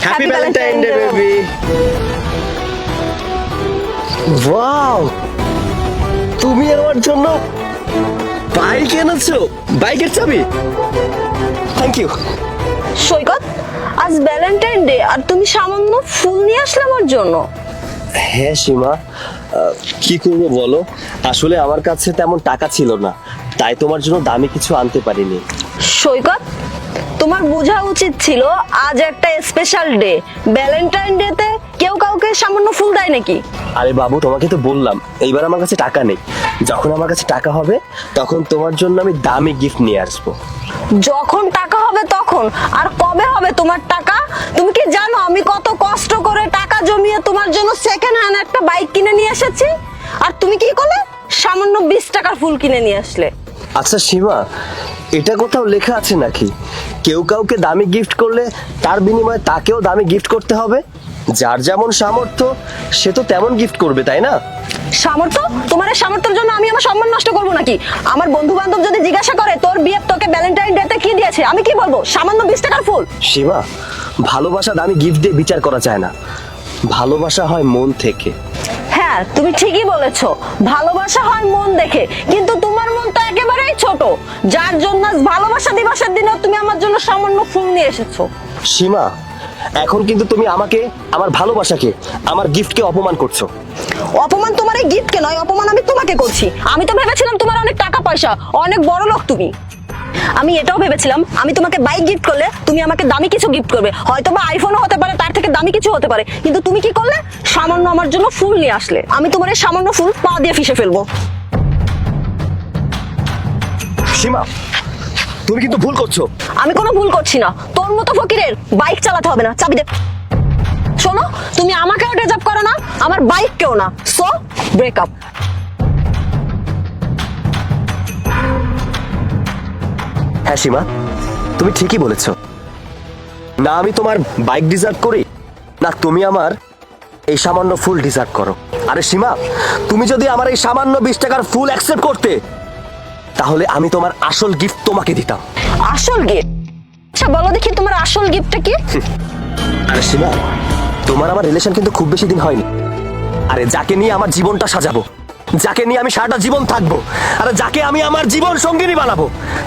Happy Valentine day baby. Wow, তুমি আমার জন্য বাইক এনেছো? বাইকের চাবি? Thank you. সৈকত, আজ ভ্যালেন্টাইন ডে আর তুমি সামান্য ফুল নিয়ে আসলে আমার জন্য? হ্যাঁ সীমা, কি করবো বলো, আসলে আমার কাছে তেমন টাকা ছিল না, তাই তোমার জন্য দামি কিছু আনতে পারিনি। সৈকত, তোমার বোঝা উচিত ছিল আজ একটা স্পেশাল ডে। ভ্যালেন্টাইন ডে তে কেউ কাউকে সামান্য ফুল দেয় নাকি? আরে বাবু, তোমাকে তো বললাম এইবার আমার কাছে টাকা নেই, যখন আমার কাছে টাকা হবে তখন তোমার জন্য আমি দামি গিফট নিয়ে আসবো। যখন টাকা হবে তখন? আর কবে হবে তোমার টাকা? তুমি কি জানো আমি কত কষ্ট করে টাকা জমিয়ে তোমার জন্য সেকেন্ড হ্যান্ড একটা বাইক কিনে নিয়ে এসেছি? আর তুমি কি করলে? সামান্য 20 টাকার ফুল কিনে নিয়ে আসলে। আচ্ছা সীমা, এটা কোথাও লেখা আছে নাকি কেউ কাউকে দামি গিফট করলে তার বিনিময়ে তাকেও দামি গিফট করতে হবে? যার যেমন সামর্থ্য সে তো তেমন গিফট করবে, তাই না? সামর্থ্য? তোমার এই সামর্থ্যের জন্য আমি আমার সম্মান নষ্ট করবো নাকি? আমার বন্ধু বান্ধব যদি জিজ্ঞাসা করে তোর বিয়ে তোকে ভ্যালেন্টাইন ডে তে কি দিয়েছে, আমি কি বলবো? সামান্য 20 টাকার ফুল। সীমা, ভালোবাসা দামি গিফট দিয়ে বিচার করা যায় না, ভালোবাসা হয় মন থেকে। হ্যাঁ, তুমি ঠিকই বলেছো, ভালোবাসা হয় মন দেখে, কিন্তু তোমার মন তো একেবারেই ছোট, যার জন্য আজ ভালোবাসা দিবসের দিনে তুমি আমার জন্য সামান্য ফুল নিয়ে এসেছো। সীমা, এখন কিন্তু তুমি আমাকে, আমার ভালোবাসাকে, আমার গিফটকে অপমান করছো। অপমান তোমার এই গিফটকে নয়, অপমান আমি তোমাকে করছি। আমি তো ভেবেছিলাম তোমার অনেক টাকা পয়সা, অনেক বড় লোক তুমি। আমি এটাও ভেবেছিলাম আমি তোমাকে বাইক গিফট করলে তুমি আমাকে দামি কিছু গিফট করবে, হয়তো বা আইফোনও হতে পারে, তার থেকে দামি কিছু হতে পারে, কিন্তু তুমি কি করলে? সামান্য আমার জন্য ফুল নিয়ে আসলে। আমি তোমার এই সামান্য ফুল পা দিয়ে ফিশে ফেলবো। সীমা, তুমি কিন্তু ভুল করছো। আমি কোনো ভুল করছি না, তোর মতো ফকিরের বাইক চালাতে হবে না, চাবি দে। শোনো, তুমি আমাকেও ডিজার্ভ করো না, আমার বাইককেও না, সো ব্রেক আপ। হ্যাঁ সীমা, তুমি ঠিকই বলেছো, না আমি তোমার বাইক ডিজার্ভ করি, না তুমি আমার এই সামান্য ফুল ডিজার্ভ করো। আরে সীমা, তুমি যদি আমার এই সামান্য 20 টাকার ফুল অ্যাকসেপ্ট করতে, তাহলে আমি তোমার আসল গিফট তোমাকে দিতাম। আসল গিফট? আচ্ছা বলো দেখি তোমার আসল গিফটটা কি? আরে সীমা, তোমার আমার রিলেশন কিন্তু খুব বেশি দিন হয়নি। আরে যাকে নিয়ে আমার জীবনটা সাজাবো, যাকে নিয়ে আমি সারাটা জীবন থাকবো, আরে যাকে আমি আমার জীবন সঙ্গিনী বানাবো,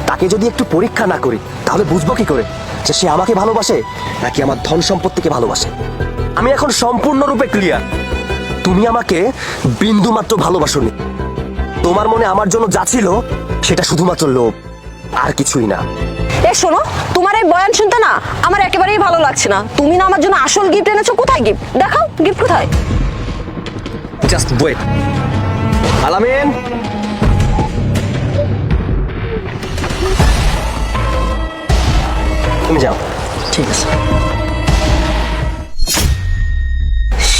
তাকে যদি একটু পরীক্ষা না করি তাহলে বুঝবো কি করে যে সে আমাকে ভালোবাসে নাকি আমার ধন সম্পত্তিকে ভালোবাসে? আমি এখন সম্পূর্ণরূপে ক্লিয়ার, তুমি আমাকে বিন্দু মাত্র ভালোবাসোনি। তোমার মনে আমার জন্য যা ছিল সেটা শুধুমাত্র লোভ, আর কিছুই না। এ শোনো, তোমার এই বয়ান শুনতে না আমার একেবারেই ভালো লাগছে না। তুমি না আমার জন্য আসল গিফট এনেছো, কোথায় গিফট? দেখাও গিফট কোথায়। Just wait. আলামিন, তুমি যাও। ঠিক আছে।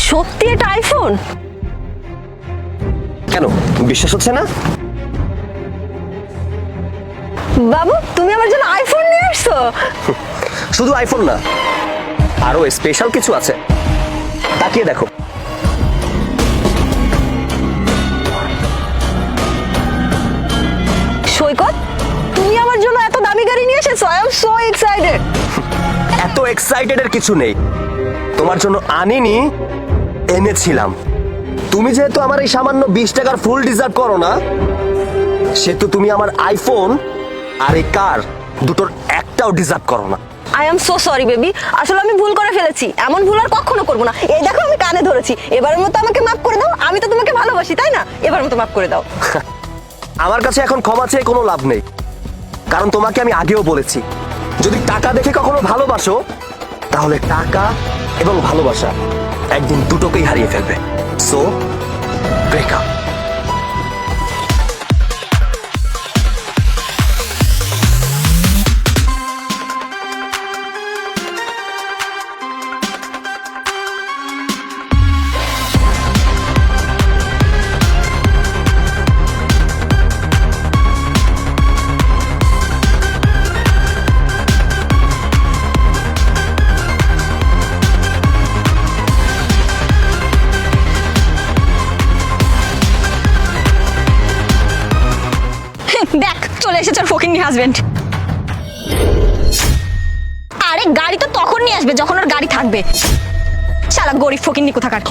সত্যি এটা আইফোন? কেন বিশ্বাস হচ্ছে না? বাবু, তুমি আমার জন্য আইফোন নিয়ে আসছো? শুধু আইফোন না, আরো স্পেশাল কিছু আছে, তাকিয়ে দেখো। সৈকত, তুমি আমার জন্য এত দামি গাড়ি নিয়ে এসেছো? I am so excited. এত এক্সাইটেড এর কিছু নেই, তোমার জন্য আনিনি, এনেছিলাম। তুমি যেহেতু আমার এই সামান্য 20 টাকার ফুল ডিজার্ভ করো না, সেহেতু তুমি আমার আইফোন আর এই কার দুটোর একটাও ডিজার্ভ করো না। I am so sorry baby, আসলে আমি ভুল করে ফেলেছি, এমন ভুল আর কখনো করবো না। এই দেখো আমি কানে ধরেছি, এবারের মতো আমাকে মাফ করে দাও। আমি তো তোমাকে ভালোবাসি, তাই না? এবারের মতো মাফ করে দাও। আমার কাছে এখন ক্ষমা চেয়ে কোনো লাভ নেই, কারণ তোমাকে আমি আগেও বলেছি, যদি টাকা দেখে কখনো ভালোবাসো তাহলে টাকা এবং ভালোবাসা একদিন দুটোকেই হারিয়ে ফেলবে। So break up. দেখ, চলে এসেছে ওর ফকিন্নি হাজবেন্ড। আর আরে গাড়ি তো তখন নিয়ে আসবে যখন ওর গাড়ি থাকবে। শালা গরিব ফকিন্নি কোথাকার।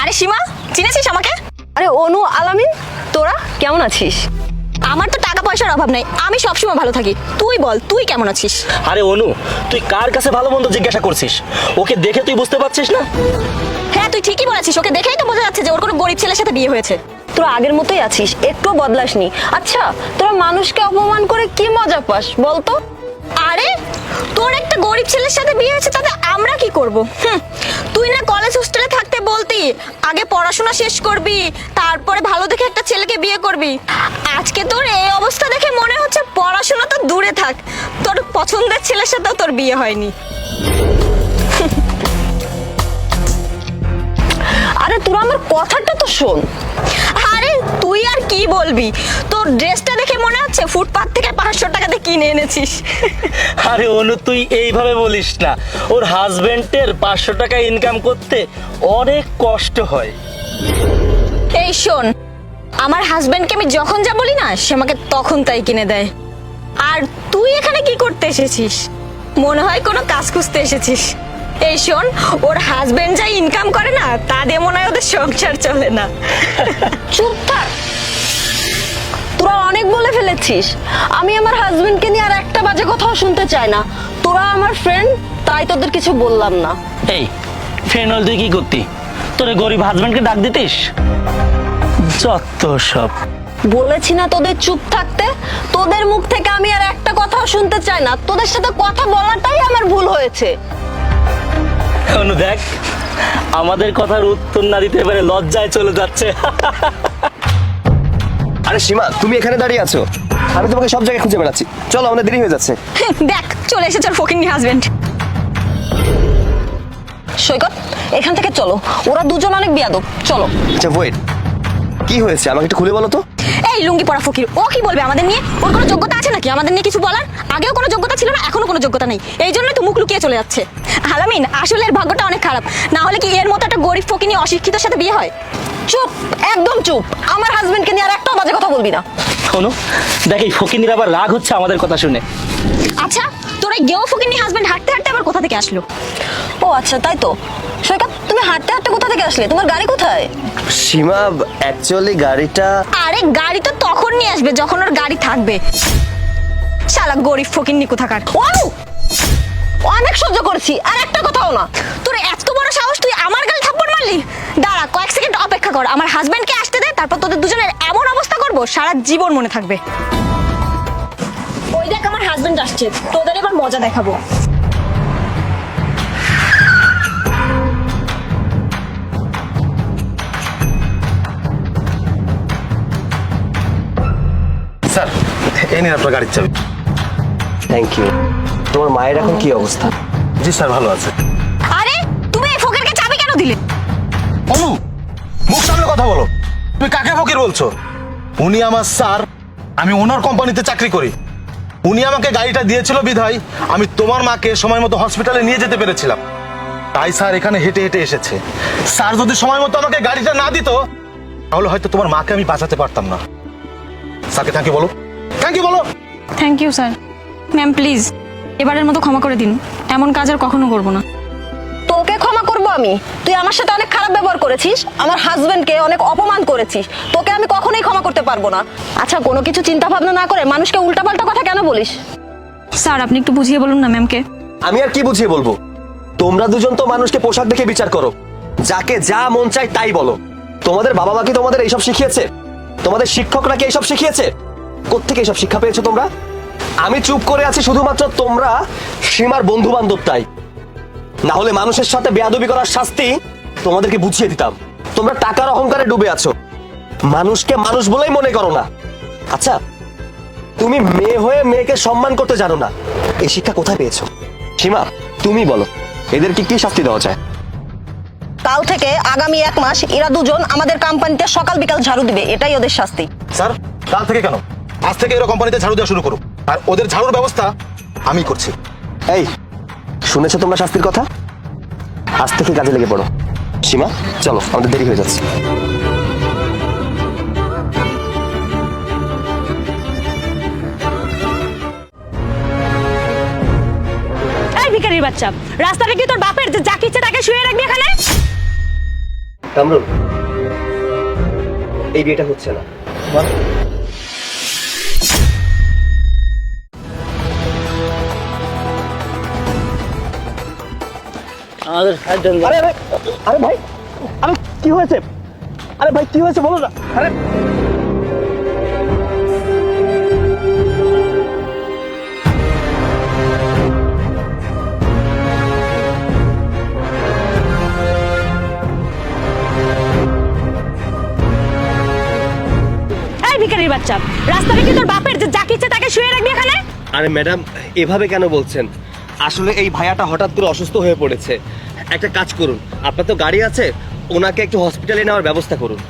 আরে সীমা, চিনেছিস আমাকে? আরে অনু, আলামিন, তোরা কেমন আছিস? আমার তো টাকা পয়সার অভাব নাই, আমি সবসময় ভালো থাকি। তুই বল, তুই কেমন আছিস? আরে অনু, তুই কার কাছে ভালো মন্দ জিজ্ঞাসা করছিস? ওকে দেখে তুই বুঝতে পারছিস না? হ্যাঁ, তুই ঠিকই বলেছিস, ওকে দেখেই তো বোঝা যাচ্ছে যে ওর কোনো গরিব ছেলের সাথে বিয়ে হয়েছে। তোরা আগের মতোই আছিস, একটু বদলাসনি। আচ্ছা, তোরা মানুষকে অপমান করে কি মজা পাস বলতো? আরে তোর একটা গরিব ছেলের সাথে বিয়ে হয়েছে, তাতে আমরা কি করব? তুই না কলেজ হোস্টেলে থাকতে বলতি আগে পড়াশোনা শেষ করবি, তারপরে ভালো দেখে একটা ছেলেকে বিয়ে করবি। আজকে তোর এই অবস্থা দেখে মনে হচ্ছে পড়াশোনা তো দূরে থাক, তোর পছন্দের ছেলের সাথেও তোর বিয়ে হয়নি। আরে তোরা আমার কথাটা তো শোন। আরে তুই আর কি বলবি? তোর ড্রেসটা দেখে মনে হচ্ছে ফুটপাত থেকে 500 টাকাতে কিনে এনেছিস। আরে অনু, তুই এইভাবে বলিস না। ওর হাজবেন্ডের 500 টাকা ইনকাম করতে অনেক কষ্ট হয়। এই শোন, আমার হাজবেন্ডকে আমি যখন যা বলি না, সে আমাকে তখন তাই কিনে দেয়। আর তুই এখানে কি করতে এসেছিস? মনে হয় কোনো কাজ খুঁজতে এসেছিস। এই শোন, ওর হাজবেন্ড যা ইনকাম করে না, তা দিয়ে মনে হয় ওদের সংসার চলে না। চুপ থাক, তোরা অনেক বলে ফেলেছিস। আমি আমার হাজবেন্ডকে নিয়ে আর একটা বাজে কথাও শুনতে চাই না। তোরা আমার ফ্রেন্ড, তাই তোদের কিছু বললাম না। এই ফ্রেন্ড হল তুই কি করতি? তোর গরিব হাজবেন্ডকে ডাক দিতিস? যত সব। বলেছি না তোদের চুপ থাকতে। তোদের মুখ থেকে আমি আর একটা কথাও শুনতে চাই না। তোদের সাথে কথা বলাটাই আমার ভুল হয়েছে। অনু দেখ, আমাদের কথার উত্তর না দিতে পারে লজ্জায় চলে যাচ্ছে। আরে সীমা, তুমি এখানে দাঁড়িয়ে আছো, আমি তোমাকে সব জায়গায় খুঁজে বেড়াচ্ছি। চলো, আমাদের দেরি হয়ে যাচ্ছে। দেখ, চলে এসেছে ওর ফকিন্নি হাজবেন্ড। সৈকত, এখান থেকে চলো, ওরা দুজন অনেক বেয়াদব। চলো। আচ্ছা ওয়েট, কি হয়েছে আমাকে একটু খুলে বলো তো। এই লুঙ্গি পরা ফকির, ও কি বলবে আমাদের নিয়ে? ওর কোনো যোগ্যতা আছে নাকি আমাদের নিয়ে কিছু বলার? আগেও কোনো যোগ্যতা ছিল না, এখনো কোনো যোগ্যতা নেই। এই জন্যই তো মুখ লুকিয়ে চলে যাচ্ছে। আলামিন, আসলে এর ভাগ্যটা অনেক খারাপ, না হলে কি এর মতো একটা গরিব ফকিনি অশিক্ষিতের সাথে বিয়ে হয়? চুপ, একদম চুপ। আমার হাজবেন্ডকে নিয়ে আর একটা বাজে কথা বলবি না। অনু দেখ, এই ফকিনির আবার রাগ হচ্ছে আমাদের কথা শুনে। আচ্ছা, তোর এই গেও ফকিনি হাজবেন্ড হাঁটতে হাঁটতে আবার কোথা থেকে আসলো? ও আচ্ছা, তাই তো। সৈকত, তুমি হাঁটতে হাঁটতে কোথা থেকে আসলে? তোমার গাড়ি কোথায়? সীমা, অ্যাকচুয়ালি গাড়িটা... আরে গাড়ি তো তখন নিয়ে আসবে যখন ওর গাড়ি থাকবে। শালা গরিব ফকিন্নি কোথাকার। অনেক সহ্য করছি, আর একটা কথাও না। তোর এত বড় সাহস, তুই আমার গালে থাপ্পড় মারলি? দাঁড়া, কয়েক সেকেন্ড অপেক্ষা কর, আমার হাজবেন্ডকে আসতে দে, তারপর তোদের দুজনের এমন অবস্থা করব সারা জীবন মনে থাকবে। ওই দেখ, আমার হাজবেন্ড আসছে, তোদের এবার মজা দেখাবো। স্যার, এই নিন আপনার গাড়ির চাবি। Thank you. তোমার মায়ের এখন কি অবস্থা? জি স্যার, ভালো আছে। আরে তুমি এই ফকিরকে চাবি কেন দিলে? অনু, মুখ সামনে কথা বলো। তুমি কাকে ফকির বলছো? উনি আমার স্যার, আমি ওনার কোম্পানিতে চাকরি করি। উনি আমাকে গাড়িটা দিয়েছিল বিধায় আমি তোমার মাকে সময় মতো হসপিটালে নিয়ে যেতে পেরেছিলাম। তাই স্যার এখানে হেঁটে হেঁটে এসেছে। স্যার যদি সময় মতো আমাকে গাড়িটা না দিত, তাহলে হয়তো তোমার মাকে আমি বাঁচাতে পারতাম না। স্যারকে থ্যাংক ইউ বলো, থ্যাংক ইউ বলো। Thank you sir. Ma'am please এবারের মতো ক্ষমা করে দিন, এমন কাজ আর কখনো করব না। তোকে ক্ষমা করব আমি? তুই আমার সাথে অনেক খারাপ ব্যবহার করেছিস, আমার হাজবেন্ডকে অনেক অপমান করেছিস, তোকে আমি কখনোই ক্ষমা করতে পারবো না। আচ্ছা, কোনো কিছু চিন্তা ভাবনা না করে মানুষকে উল্টাপাল্টা কথা কেন বলিস? স্যার আপনি একটু বুঝিয়ে বলুন না ম্যামকে। আমি আর কি বুঝিয়ে বলবো? তোমরা দুজন তো মানুষকে পোশাক দেখে বিচার করো, যাকে যা মন চায় তাই বলো। তোমাদের বাবা মা কি তোমাদের এইসব শিখিয়েছে? তোমাদের শিক্ষকরা কি এইসব শিখিয়েছে? কোত্থেকে এইসব শিক্ষা পেয়েছো তোমরা? আমি চুপ করে আছি শুধুমাত্র তোমরা সীমার বন্ধু বান্ধব তাই। না হলে মানুষের সাথে বেয়াদবি করার শাস্তি তোমাদেরকে বুঝিয়ে দিতাম। তোমরা টাকার অহংকারে ডুবে আছো, মানুষকে মানুষ বলেই মনে করো না। আচ্ছা, তুমি মেয়ে হয়ে মেয়েকে সম্মান করতে জানো না, এই শিক্ষা কোথায় পেয়েছো? সীমা, তুমি বলো, এদেরকে কি শাস্তি দেওয়া যায়? কাল থেকে আগামী 1 মাস এরা দুজন আমাদের কোম্পানিতে সকাল বিকাল ঝাড়ু দিবে, এটাই ওদের শাস্তি। স্যার, কাল থেকে কেন, আজ থেকে এরা কোম্পানিতে ঝাড়ু দেওয়া শুরু করুক, আর ওদের ঝাড়ুর ব্যবস্থা আমি করছি। এই, শুনেছো তোমরা শাস্তির কথা? আজ থেকে কাজে লেগে পড়ো। সীমা, চলো, আমাদের দেরি হয়ে যাচ্ছে। ভিখারির বাচ্চা, রাস্তাটা কি তোর বাপের যে যাকে ইচ্ছে তাকে শুয়ে রাখবি এখানে? কামরুল, এই বিয়েটা হচ্ছে না। আমাদের আরে আরে আরে ভাই, আরে কি হয়েছে? আরে ভাই কি হয়েছে বলো না। আরে এই ভিখারির বাচ্চা, রাস্তাটা কি তোর বাপের যে যাকে ইচ্ছে তাকে শুয়ে রাখবি এখানে? আরে ম্যাডাম, এভাবে কেন বলছেন? আসলে এই ভাইয়াটা হঠাৎ করে অসুস্থ হয়ে পড়েছে। একটা কাজ করুন, আপনার তো গাড়ি আছে, ওনাকে একটু হসপিটালে নেওয়ার ব্যবস্থা করুন।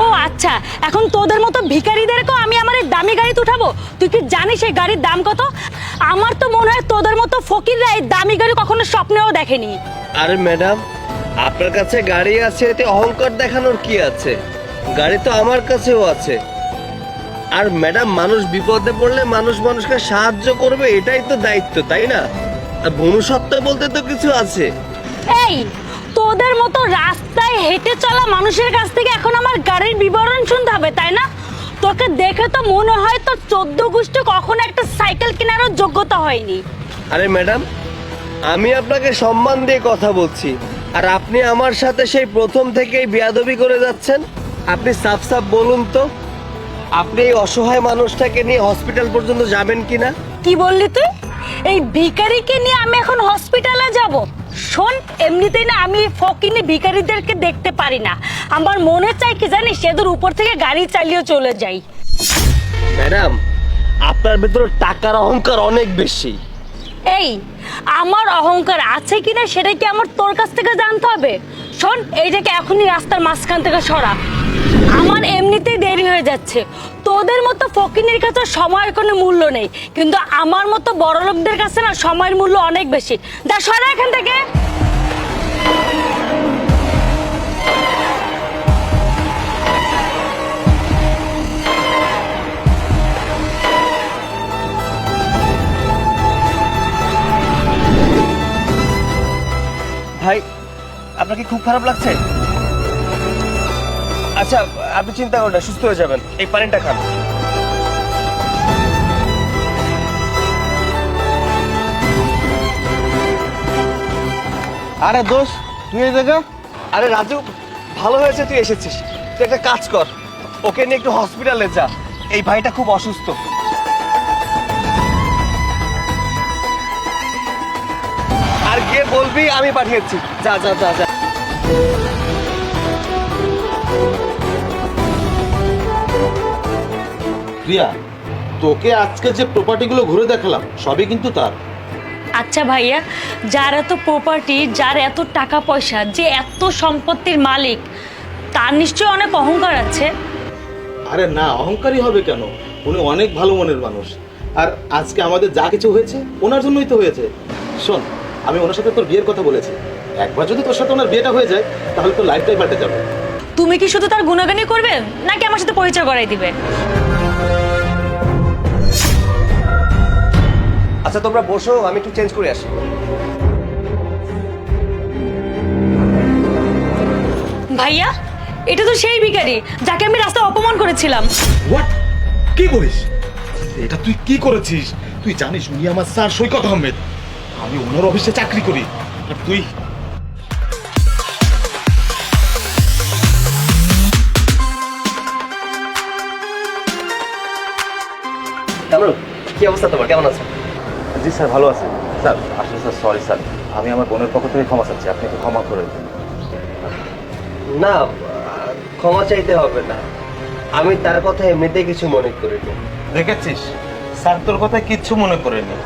ও আচ্ছা, এখন তোদের মতো ভিখারিদেরকেও আমি আমার এই দামি গাড়িতে উঠাবো? তুই কি জানিস এই গাড়ির দাম কত? আমার তো মনে হয় তোদের মতো ফকিররা এই দামি গাড়ি কখনো স্বপ্নেও দেখেনি। আরে ম্যাডাম, আপনার কাছে গাড়ি আছে, এতে অহংকার দেখানোর কি আছে? গাড়ি তো আমার কাছেও আছে। আর ম্যাডাম, মানুষ বিপদে পড়লে মানুষ মানুষকে সাহায্য করবে, এটাই তো দায়িত্ব, তাই না? আর মনুষ্যত্ব বলতে তো কিছু আছে। এই তোদের মতো রাস্তায় হেঁটে চলা মানুষের কাছ থেকে এখন আমার গাড়ির বিবরণ শুনতে হবে, তাই না? তোকে দেখে তো মনে হয় তোর 14 গোষ্ঠী কখনো একটা সাইকেল কেনারও যোগ্যতা হয়নি। আরে ম্যাডাম, আমি আপনাকে সম্মান দিয়ে কথা বলছি, আর আপনি আমার সাথে সেই প্রথম থেকেই বেয়াদবি করে যাচ্ছেন। আপনি সাফ সাফ বলুন তো, আপনি এই অসহায় মানুষটাকে নিয়ে হসপিটাল পর্যন্ত যাবেন কিনা? কি বললি তুই? এই ভিখারিকে নিয়ে আমি এখন হসপিটালে যাব? শোন, এমনিতেই না আমি ফকিনি ভিখারিদেরকে দেখতে পারি না। আমার মনে চাই কি জানিস, এদের উপর থেকে গাড়ি চালিয়ে চলে যাই। ম্যাডাম, আপনার ভেতরে টাকার অহংকার অনেক বেশি। এই আমার অহংকার আছে কিনা সেটা কি আমার তোর কাছ থেকে জানতে হবে? শোন, এইটাকে এখনই রাস্তার মাঝখান থেকে সরা। আমার এমনিতেই দেরি হয়ে যাচ্ছে। তোদের মতো ফকিনের কাছে সময়ের কোনো মূল্য নেই, কিন্তু আমার মতো বড়লোকদের কাছে না সময়ের মূল্য অনেক বেশি। যা, সরা এখান থেকে। ভাই, আপনার কি খুব খারাপ লাগছে? আচ্ছা, আপনি চিন্তা করেন না, সুস্থ হয়ে যাবেন। এই পানিটা খান। আরে দোষ, তুই এই জায়গা? আরে রাজু, ভালো হয়েছে তুই এসেছিস। তুই একটা কাজ কর, ওকে নিয়ে একটু হসপিটালে যা। এই ভাইটা খুব অসুস্থ। আর গিয়ে বলবি আমি পাঠিয়েছি। যা যা যা যা। প্রিয়া, তোকে আজকে যে প্রপার্টিগুলো ঘুরে দেখালাম সবই কিন্তু তার। আচ্ছা ভাইয়া, যার এত প্রপার্টি, যার এত টাকা পয়সা, যে এত সম্পত্তির মালিক, তার নিশ্চয়ই অনেক অহংকার আছে। আরে না, অহংকারী হবে কেন? উনি অনেক ভালো মনের মানুষ। আর আজকে আমাদের যা কিছু হয়েছে ওনার জন্যই তো হয়েছে। শোন, আমি ওনার সাথে তোর বিয়ের কথা বলেছি। একবার যদি তোর সাথে ওনার বিয়েটা হয়ে যায় তাহলে তোর লাইফটাই পাল্টে যাবে। তুমি কি শুধু তার গুণগানই করবে, নাকি আমার সাথে পরিচয় করাই দিবে? আচ্ছা তোমরা বসো, আমি একটু চেঞ্জ করে আসি। ভাইয়া, এটা তো সেই ভিখারি যাকে আমি রাস্তায় অপমান করেছিলাম। হোয়াট? কি বলিস? এটা তুই কি করেছিস? তুই জানিস উনি আমার স্যার সৈকত আহমেদ। আমি ওনার অফিসে চাকরি করি। আর তুই? কামরুল, কি অবস্থা তোমার? কেমন আছো? জি স্যার, ভালো আছি স্যার। আসলে স্যার, সরি স্যার, আমি আমার বোনের পক্ষ থেকে ক্ষমা চাচ্ছি, আপনি একটু ক্ষমা করে দিন। না, ক্ষমা চাইতে হবে না। আমি তার কথা এমনিতেই কিছু মনে করিনি। দেখেছিস, স্যার তোর কথা কিচ্ছু মনে করেনি।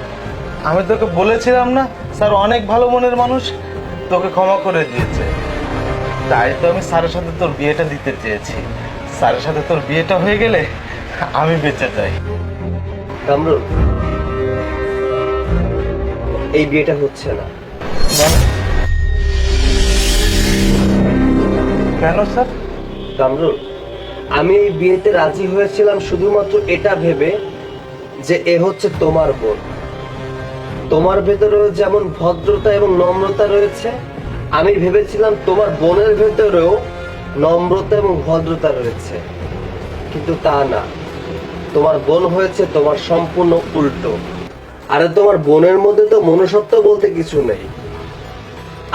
আমি তোকে বলেছিলাম না, স্যার অনেক ভালো মনের মানুষ, তোকে ক্ষমা করে দিয়েছে। তাই তো আমি স্যারের সাথে তোর বিয়েটা দিতে চেয়েছি। স্যারের সাথে তোর বিয়েটা হয়ে গেলে আমি বেঁচে যাই। কামরুল, এই বিয়েটা হচ্ছে না। কেন স্যার? কামরুল, আমি এই বিয়েতে রাজি হয়েছিলাম শুধুমাত্র এটা ভেবে যে এ হচ্ছে তোমার বোন। তোমার ভেতরেও যেমন ভদ্রতা এবং নম্রতা রয়েছে, আমি ভেবেছিলাম তোমার বোনের ভেতরেও নম্রতা এবং ভদ্রতা রয়েছে, কিন্তু তা না। তোমার বোন হয়েছে তোমার সম্পূর্ণ উল্টো। আরে তোমার বোনের মধ্যে তো মনুষ্যত্ব বলতে কিছু নেই,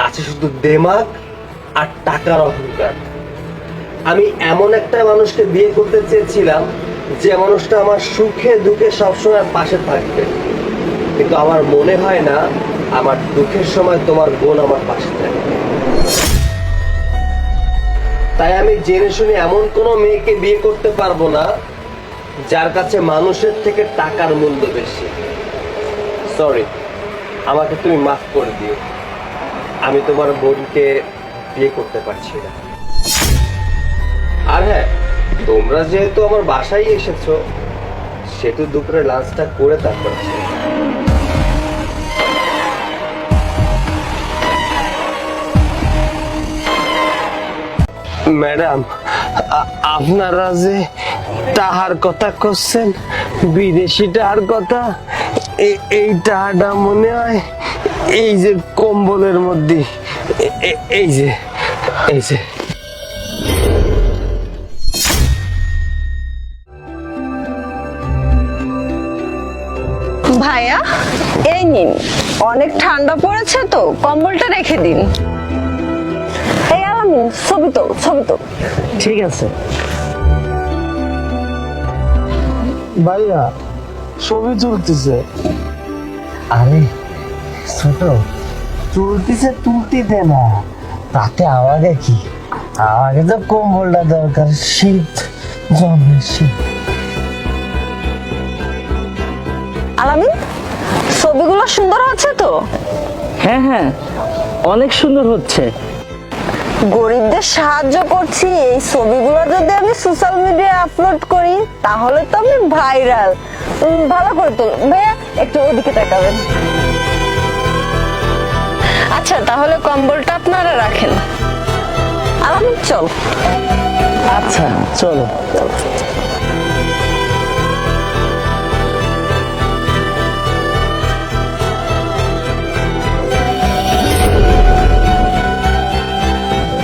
আছে শুধু দেমাগ আর টাকার অহংকার। আমি এমন একটা মানুষকে বিয়ে করতে চেয়েছিলাম যে মানুষটা আমার সুখে দুঃখে সবসময় পাশে থাকবে, কিন্তু আমার মনে হয় না আমার দুঃখের সময় তোমার বোন আমার পাশে থাকবে। তাই আমি জেনে শুনে এমন কোনো মেয়েকে বিয়ে করতে পারবো না যার কাছে মানুষের থেকে টাকার মূল্য বেশি। সরি, আমাকে তুমি মাফ করে দিও, আমি তোমার বোনকে বিয়ে করতে পারছি না। আর হ্যাঁ, তোমরা যেহেতু আমার বাসায় এসেছো, সেহেতু দুপুরে লাঞ্চটা করে তারপর আসো। ম্যাডাম, আপনারা যে টাহার কথা করছেন, বিদেশি টাহার কথা, এই টাহাটা মনে হয় এই যে কম্বলের মধ্যে, এই যে এই যে। ভাইয়া, এই নিন, অনেক ঠান্ডা পড়েছে তো কম্বলটা রেখে দিন। এই আলামিন, ছবি তো ছবি তো। ঠিক আছে ভাইয়া, ছবি তুলতেছে। আরে ছোট, তুলতেছে তুলতে দে না, তাতে আমাকে কি? আমাকে তো কম্বলটা দরকার, শীত জমে শীত। আলামিন, ছবিগুলো সুন্দর হচ্ছে তো? হ্যাঁ হ্যাঁ, অনেক সুন্দর হচ্ছে। গরিবদের সাহায্য করছি, এই ছবিগুলো যদি আমি সোশ্যাল মিডিয়ায় আপলোড করি তাহলে তো আমি ভাইরাল। ভালো করে তোল ভাইয়া, একটু ওদিকে তাকাবেন। আচ্ছা, তাহলে কম্বলটা আপনারা রাখেন। আলামিন, চল। আচ্ছা চলো।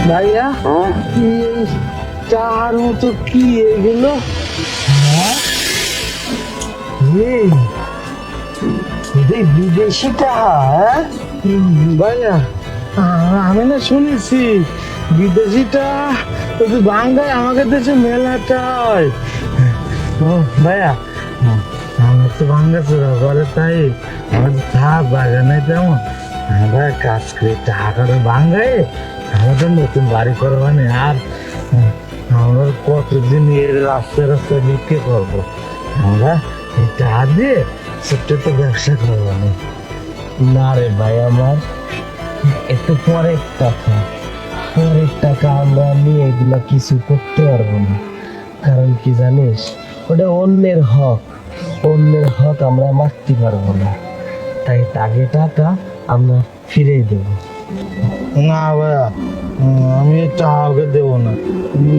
ভাইয়া, এই চার মতো কি এগুলো? বিদেশি টাকা? ভাইয়া, আমি না শুনেছি বিদেশিটা বাংলায় আমাদের দেশে মেলাটাই। ও ভাইয়া, আমার তো ভাঙ্গা চোরা করে, তাই আমার তো থাক বাগানে তেমন। আমরা কাজ করি টাকাটা ভাঙ্গাই, আমাদের নতুন বাড়ি করবানি। আর আমরা কতদিন এর রাস্তায় রাস্তায় বিক্রি করবো? আমরা এই টাকা দিয়ে ছোট্ট একটা ব্যবসা করবানি। না রে ভাই আমার, একটু পরের টাকা, পরের টাকা আমরা নিয়ে এগুলা কিছু করতে পারবো না। কারণ কি জানিস, ওটা অন্যের হক, অন্যের হক আমরা মারতে পারবো না। তাই আগে টাকা আমরা ফিরে দেবো। না ভাইয়া, আমি টাকা দেবো না।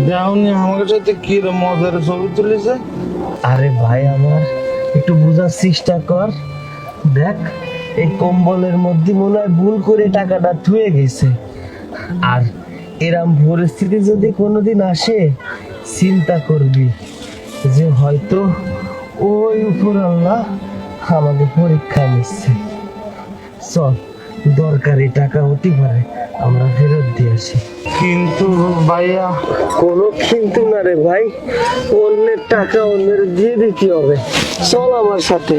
যাওনি আমার সাথে কি মজার ছবি তুলেছে। আরে ভাই আমার, একটু বোঝার চেষ্টা কর। দেখ, এই কম্বলের মধ্যে মনে হয় ভুল করে টাকাটা ধুয়ে গেছে। আর এরম পরিস্থিতি যদি কোনোদিন আসে, চিন্তা করবি যে হয়তো ওই উপর আল্লাহ আমাদের পরীক্ষা নিচ্ছে। চল, দরকারি টাকা হতে পারে, আমরা ফেরত দিয়ে আসি। কিন্তু ভাইয়া, কোনো কিন্তু না রে ভাই, অন্যের টাকা অন্যের দিয়ে দিতে হবে। চল আমার সাথে।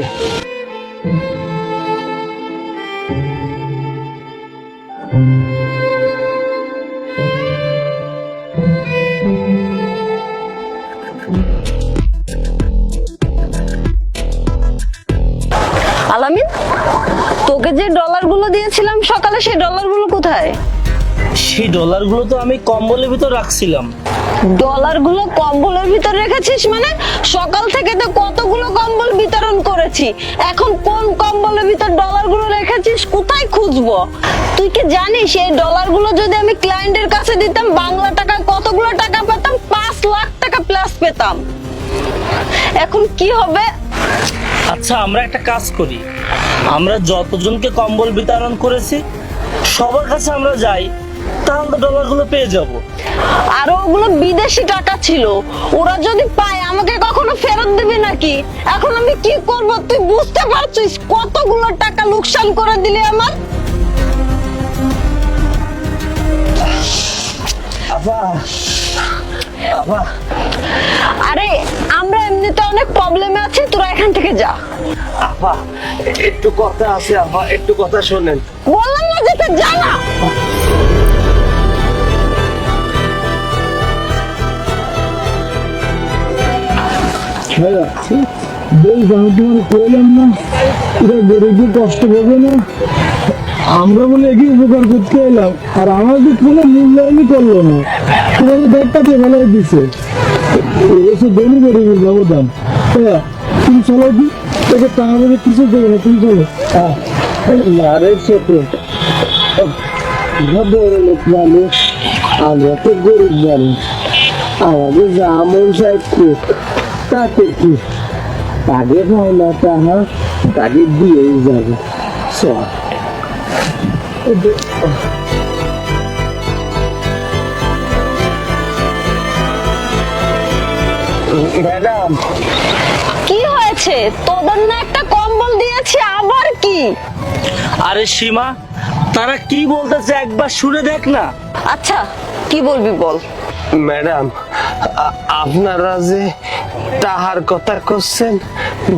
আলামিন, তোকে যে ডলারগুলো দিয়েছিলাম সকালে, সেই ডলারগুলো কোথায়? সেই ডলারগুলো তো আমি কম্বলের ভিতর রাখছিলাম। ডলারগুলো কম্বলের ভিতর রেখেছিস মানে? সকাল থেকে তো কতগুলো কম্বল বিতরণ করেছি, এখন কোন কম্বলের ভিতর ডলারগুলো রেখেছিস কোথায় খুঁজবো? তুই কি জানিস এই ডলারগুলো যদি আমি ক্লায়েন্টের কাছে দিতাম, বাংলা টাকা কতগুলো টাকা পেতাম? 5 লাখ টাকা প্লাস পেতাম। এখন কি হবে? আচ্ছা আমরা একটা কাজ করি, আমরা যতজনকে কম্বল বিতরণ করেছি সবার কাছে আমরা যাই, তাহলে ডলারগুলো পেয়ে যাব। আর ওগুলো বিদেশি টাকা ছিল, ওরা যদি পায় আমাকে কখনো ফেরত দিবে নাকি? এখন আমি কি করব তুই বুঝতে পারছিস কতগুলো টাকা লোকসান করে দিলি আমার? আরে আমরা এমনিতে অনেক প্রবলেমে আছি, তোরা এখান থেকে যা। আপা একটু কথা আছে, আপা একটু কথা শোনেন। বললাম না যেতে, যা না। ভাইয়া বেশ, আমি তোমার কইলাম না এরা গরিবের কষ্ট পাবে না, আমরা বলে একই উপকার করতে এলাম আর আমাদের কোনো মূল্যায়নই করলো না, তোমাকে ব্যাগটাতে ফেলাই দিছে। এসে ধনী গরিবের ব্যবধান। ভাইয়া তুমি চলো, কি তোকে টাকা পয়সা কিছু দেবে না, তুমি চলো। আরে ছোট বড় লোক মানুষ, আমরা তো গরিব মানুষ, আমাদের যা মন চাই তাতে কি তাকে হয় না, তাহা তাকে দিয়েই যাবে। চল। ম্যাডাম কি হয়েছে? তোদের না একটা কম্বল দিয়েছি, আবার কি? আরে সীমা, তারা কি বলতেছে একবার শুনে দেখ না। আচ্ছা কি বলবি বল। ম্যাডাম আপনারা যে টাহার কথা করছেন,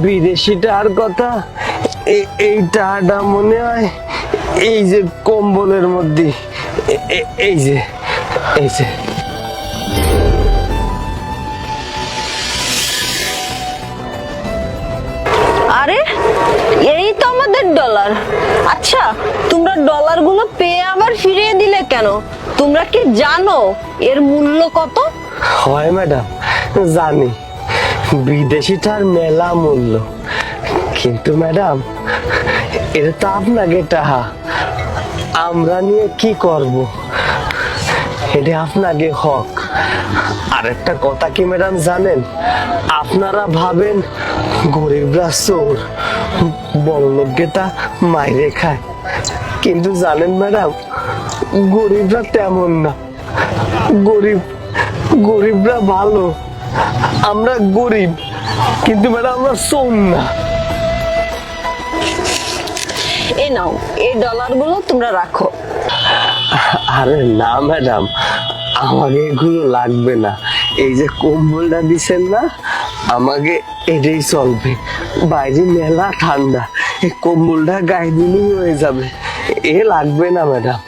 বিদেশি টাহার কথা, এই টাহাটা মনে হয় এই যে কম্বলের মধ্যে, এই যে এই যে। আরে এই তো আমাদের ডলার। আচ্ছা তোমরা ডলারগুলো পেয়ে আবার ফিরিয়ে দিলে কেন? তোমরা কি জানো এর মূল্য কত? হয় ম্যাডাম, জানি বিদেশিটার মেলা মূল্য, কিন্তু ম্যাডাম এটা তো আপনাকে টাহা, আমরা নিয়ে কি করব? এটা আপনাকে হক। আর একটা কথা কি ম্যাডাম জানেন, আপনারা ভাবেন গরিবরা চোর, বড় লোককে তা মাইরে খায়, কিন্তু জানেন ম্যাডাম গরিবরা তেমন না, গরিবরা ভালো। আমরা গরিব কিন্তু ম্যাডাম আমরা চোর না। এ নাও, এই ডলারগুলো তোমরা রাখো। আরে না ম্যাডাম, আমাকে এগুলো লাগবে না, এই যে কম্বলটা দিছেন না আমাকে, এটাই চলবে। বাইরে মেলা ঠান্ডা, এই কম্বলটা গায়ে দিলেই হয়ে যাবে, এ লাগবে না ম্যাডাম।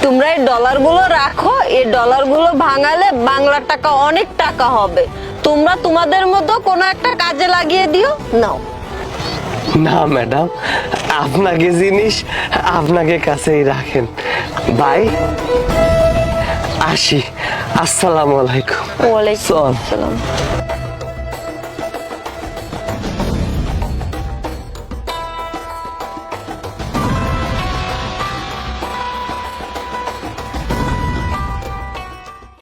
তোমরা এই ডলারগুলো রাখো, এই ডলারগুলো ভাঙালে বাংলা টাকা অনেক টাকা হবে, তোমরা তোমাদের মতো কোনো একটা কাজে লাগিয়ে দিও। নাও। না ম্যাডাম, আপনাকে জিনিস আপনাকে কাছেই রাখেন। বাই, আসি। আসসালামু আলাইকুম। ওয়ালাইকুম চল। আসসালাম।